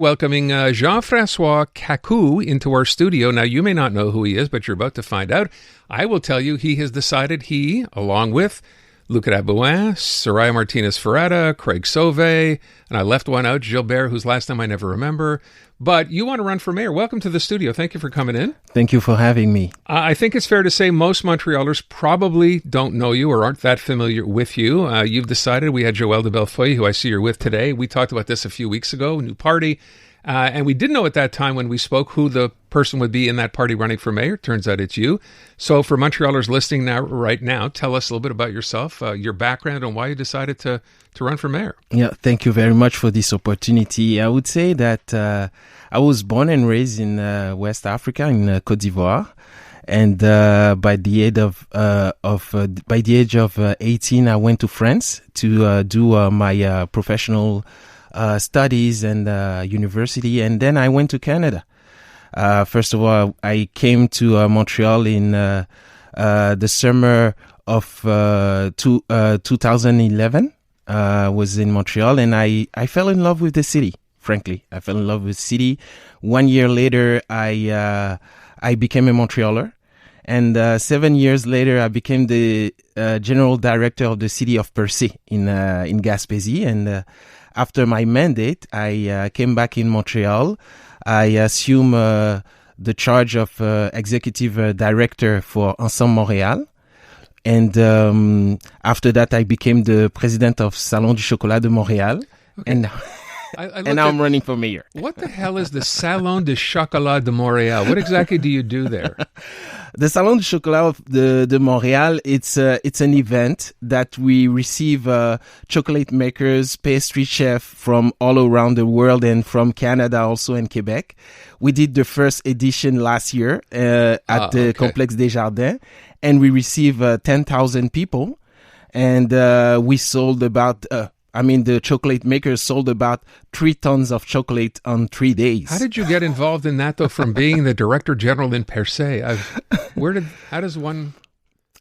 Welcoming Jean-François Kacou into our studio. Now, you may not know who he is, but you're about to find out. I will tell you, he has decided he, along with Luca Dabouin, Soraya Martinez-Ferretta, Craig Sauve, and I left one out, Gilbert, whose last name I never remember. But you want to run for mayor. Welcome to the studio. Thank you for coming in. Thank you for having me. I think it's fair to say most Montrealers probably don't know you or aren't that familiar with you. You've decided. We had Joël de Bellefeuille, who I see you're with today. We talked about this a few weeks ago, new party. And we didn't know at that time when we spoke who the person would be in that party running for mayor. Turns out it's you. So for Montrealers listening right now, tell us a little bit about yourself, your background, and why you decided to run for mayor. Yeah, thank you very much for this opportunity. I would say that I was born and raised in West Africa, in Côte d'Ivoire. And by the age of 18, I went to France to do my professional studies and university, and then I went to Canada. First of all, I came to Montreal in the summer of 2011. Was in Montreal, and I fell in love with the city. Frankly, I fell in love with the city. 1 year later, I became a Montrealer, and 7 years later, I became the general director of the city of Percé in Gaspésie. And after my mandate, I came back in Montreal. I assumed the charge of executive director for Ensemble Montréal. And after that, I became the president of Salon du Chocolat de Montréal. Okay. And now I'm running for mayor. What the hell is the Salon du Chocolat de Montréal? What exactly do you do there? The Salon du Chocolat de Montréal, it's an event that we receive chocolate makers, pastry chefs from all around the world and from Canada also and Quebec. We did the first edition last year at the Complexe des Jardins, and we received 10,000 people, and we sold about the chocolate makers sold about 3 tons of chocolate on 3 days. How did you get involved in that, though, from being the director general in Percé? How does one...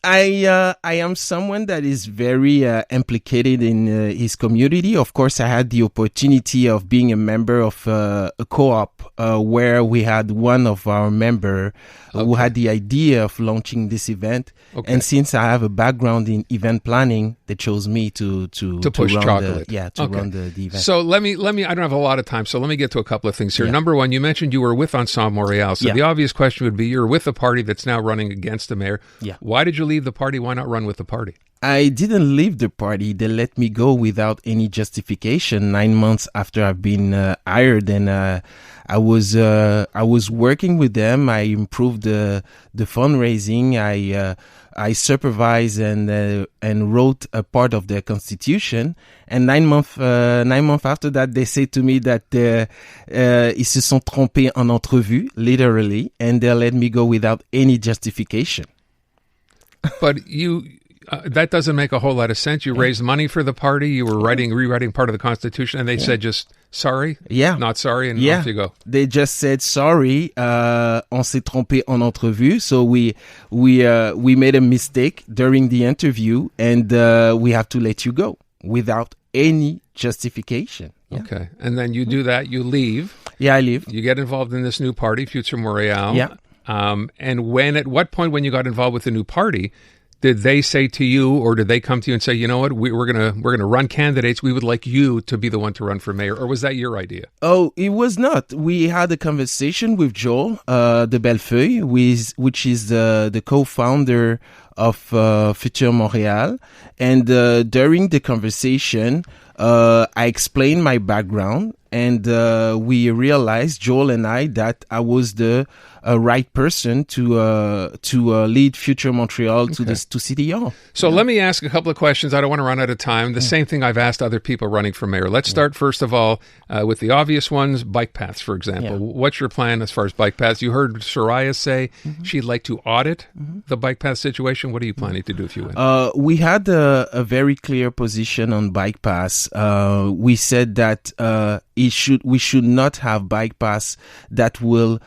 I am someone that is very implicated in his community. Of course, I had the opportunity of being a member of a co-op where we had one of our members who had the idea of launching this event. Okay. And since I have a background in event planning, they chose me to push run chocolate. Run the event. So let me. I don't have a lot of time, so let me get to a couple of things here. Yeah. Number one, you mentioned you were with Ensemble Montréal. So the obvious question would be, you're with a party that's now running against the mayor. Yeah. Why did you leave the party? Why not run with the party? I didn't leave the party. They let me go without any justification 9 months after I've been hired, and I was working with them. I improved the fundraising. I supervised and wrote a part of their constitution. And 9 months after that, they say to me that ils se sont trompés en entrevue, literally, and they let me go without any justification. But that doesn't make a whole lot of sense. You raised money for the party. You were rewriting part of the Constitution, and they said just sorry, not sorry, and off you go. They just said sorry. On s'est trompé en entrevue. So we made a mistake during the interview, and we have to let you go without any justification. Yeah. Okay, and then you do that. You leave. Yeah, I leave. You get involved in this new party, Futur Montreal. Yeah. And at what point when you got involved with the new party, did they say to you, or did they come to you and say, you know what, we're gonna run candidates. We would like you to be the one to run for mayor, or was that your idea? Oh, it was not. We had a conversation with Joel de Bellefeuille, which is the co-founder of Futur Montreal, and during the conversation, I explained my background, and we realized, Joel and I, that I was the right person to lead Futur Montreal to City Hall. So let me ask a couple of questions. I don't want to run out of time. The same thing I've asked other people running for mayor. Let's start first of all with the obvious ones, bike paths, for example. Yeah. What's your plan as far as bike paths? You heard Soraya say she'd like to audit the bike path situation. What are you planning to do if you win? We had a very clear position on bike paths. We said that we should not have bike paths that will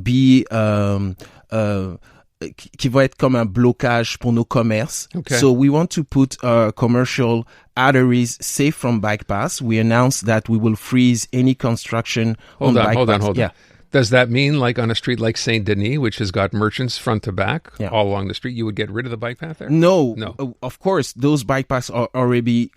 be qui va être comme un blocage pour nos commerces. Okay. So we want to put commercial arteries safe from bike paths. We announced that we will freeze any construction on bike paths. Hold on. Does that mean like on a street like Saint Denis, which has got merchants front to back all along the street, you would get rid of the bike path there? No. Of course, those bike paths are already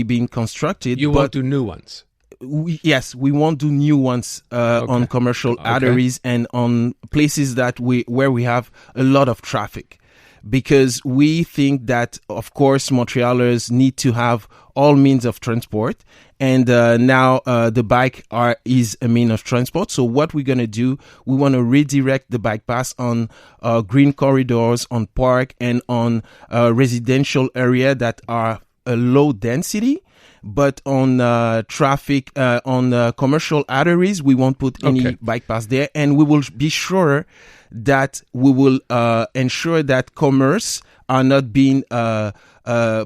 being constructed. You won't do new ones. Yes, we won't do new ones on commercial arteries and on places where we have a lot of traffic, because we think that, of course, Montrealers need to have all means of transport, and now the bike is a mean of transport. So what we're going to do, we want to redirect the bike paths on green corridors, on park, and on residential area that are a low density. But on traffic, on commercial arteries, we won't put any bike paths there, and we will be sure that we will ensure that commerce are not being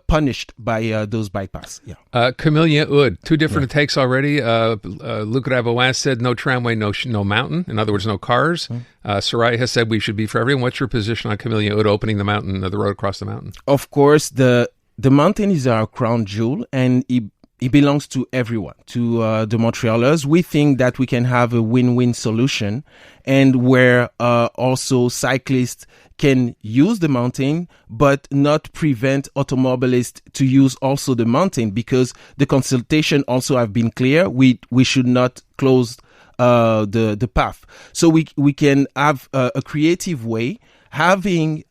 punished by those bike paths. Yeah. Camille Hood, two different takes already. Luc Ravoin said no tramway, no mountain. In other words, no cars. Soraya has said we should be for everyone. What's your position on Camille Hood opening the road across the mountain? Of course, the mountain is our crown jewel, and it belongs to everyone, to the Montrealers. We think that we can have a win-win solution, and where also cyclists can use the mountain, but not prevent automobilists to use also the mountain, because the consultation also have been clear. We should not close the path. So we can have a creative way, having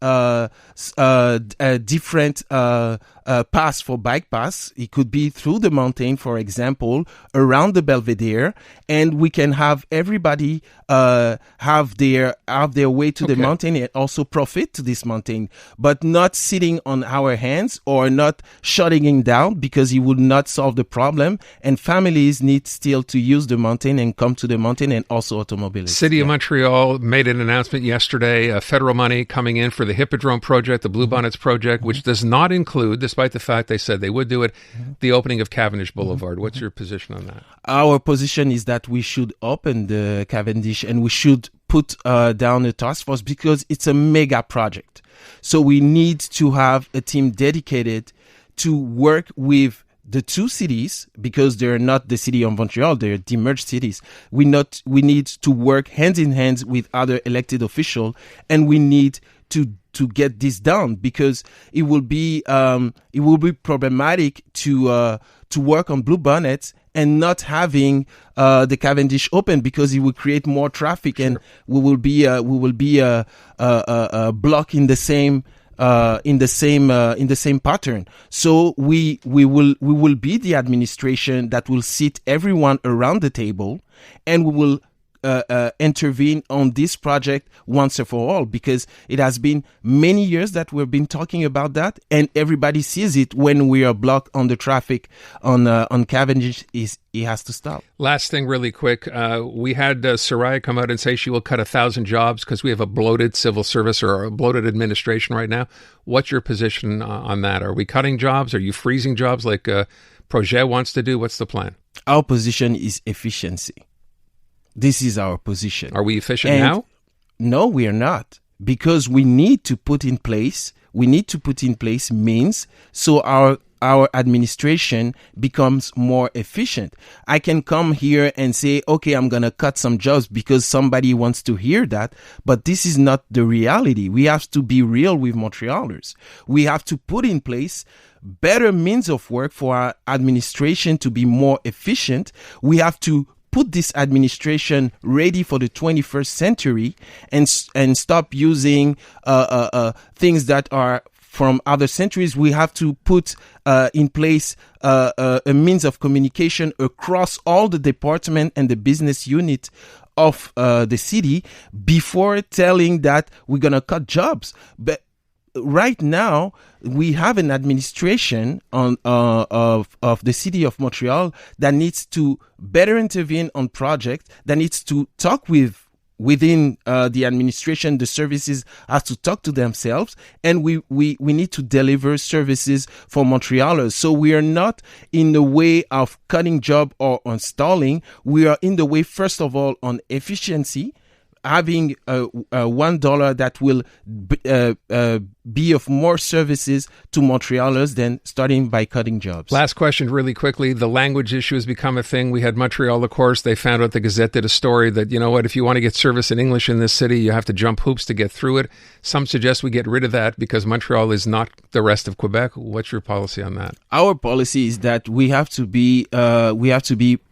different paths for bike paths. It could be through the mountain, for example, around the Belvedere, and we can have everybody have their way to the mountain and also profit to this mountain, but not sitting on our hands or not shutting it down, because it would not solve the problem, and families need still to use the mountain and come to the mountain, and also automobilists. City of Montreal made an announcement yesterday, federal money coming in for the Hippodrome project, the Bluebonnets project, which does not include, despite the fact they said they would do it, the opening of Cavendish Boulevard. What's your position on that? Our position is that we should open the Cavendish, and we should put down a task force, because it's a mega project. So we need to have a team dedicated to work with the two cities, because they're not the city of Montreal, they're demerged cities. We need to work hand in hand with other elected officials, and we need to get this done, because it will be problematic to work on Bluebonnets and not having the Cavendish open, because it will create more traffic, and we will be a block in the same pattern. So we will be the administration that will sit everyone around the table, and we will intervene on this project once and for all, because it has been many years that we've been talking about that, and everybody sees it when we are blocked on the traffic on Cavendish. It has to stop. Last thing really quick. We had Soraya come out and say she will cut 1,000 jobs because we have a bloated civil service or a bloated administration right now. What's your position on that? Are we cutting jobs? Are you freezing jobs like Projet wants to do? What's the plan? Our position is efficiency. This is our position. Are we efficient now? No, we are not, because we need to put in place means so our administration becomes more efficient. I can come here and say, okay, I'm going to cut some jobs because somebody wants to hear that, but this is not the reality. We have to be real with Montrealers. We have to put in place better means of work for our administration to be more efficient. We have to put this administration ready for the 21st century and stop using things that are from other centuries. We have to put in place a means of communication across all the department and the business unit of the city before telling that we're going to cut jobs. But right now, we have an administration of the city of Montreal that needs to better intervene on projects, that needs to talk within the administration. The services have to talk to themselves, and we need to deliver services for Montrealers. So we are not in the way of cutting job or installing. We are in the way, first of all, on efficiency. having $1 that will be of more services to Montrealers than starting by cutting jobs. Last question really quickly. The language issue has become a thing. We had Montreal, of course. They found out, the Gazette did a story that, you know what, if you want to get service in English in this city, you have to jump hoops to get through it. Some suggest we get rid of that because Montreal is not the rest of Quebec. What's your policy on that? Our policy is that we have to be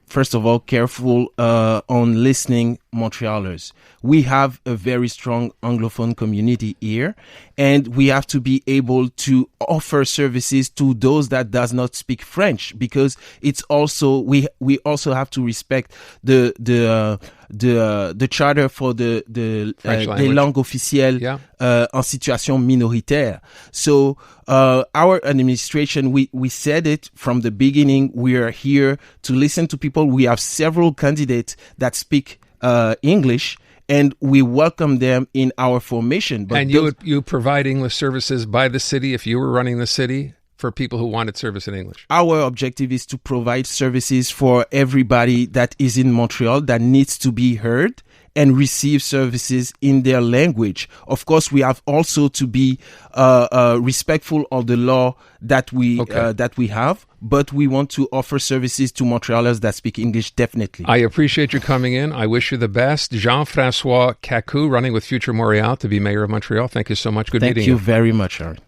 first of all, careful on listening Montrealers. We have a very strong Anglophone community here, and we have to be able to offer services to those that does not speak French, because it's also we also have to respect the charter for the des langues officielles en situation minoritaire. So our administration, we said it from the beginning. We are here to listen to people. We have several candidates that speak English, and we welcome them in our formation. But you provide English services by the city if you were running the city for people who wanted service in English? Our objective is to provide services for everybody that is in Montreal that needs to be heard and receive services in their language. Of course, we have also to be respectful of the law that we have, but we want to offer services to Montrealers that speak English, definitely. I appreciate you coming in. I wish you the best. Jean-François Kacou, running with Futur Montreal to be mayor of Montreal. Thank you so much. Good meeting you. Thank you very much, Aaron.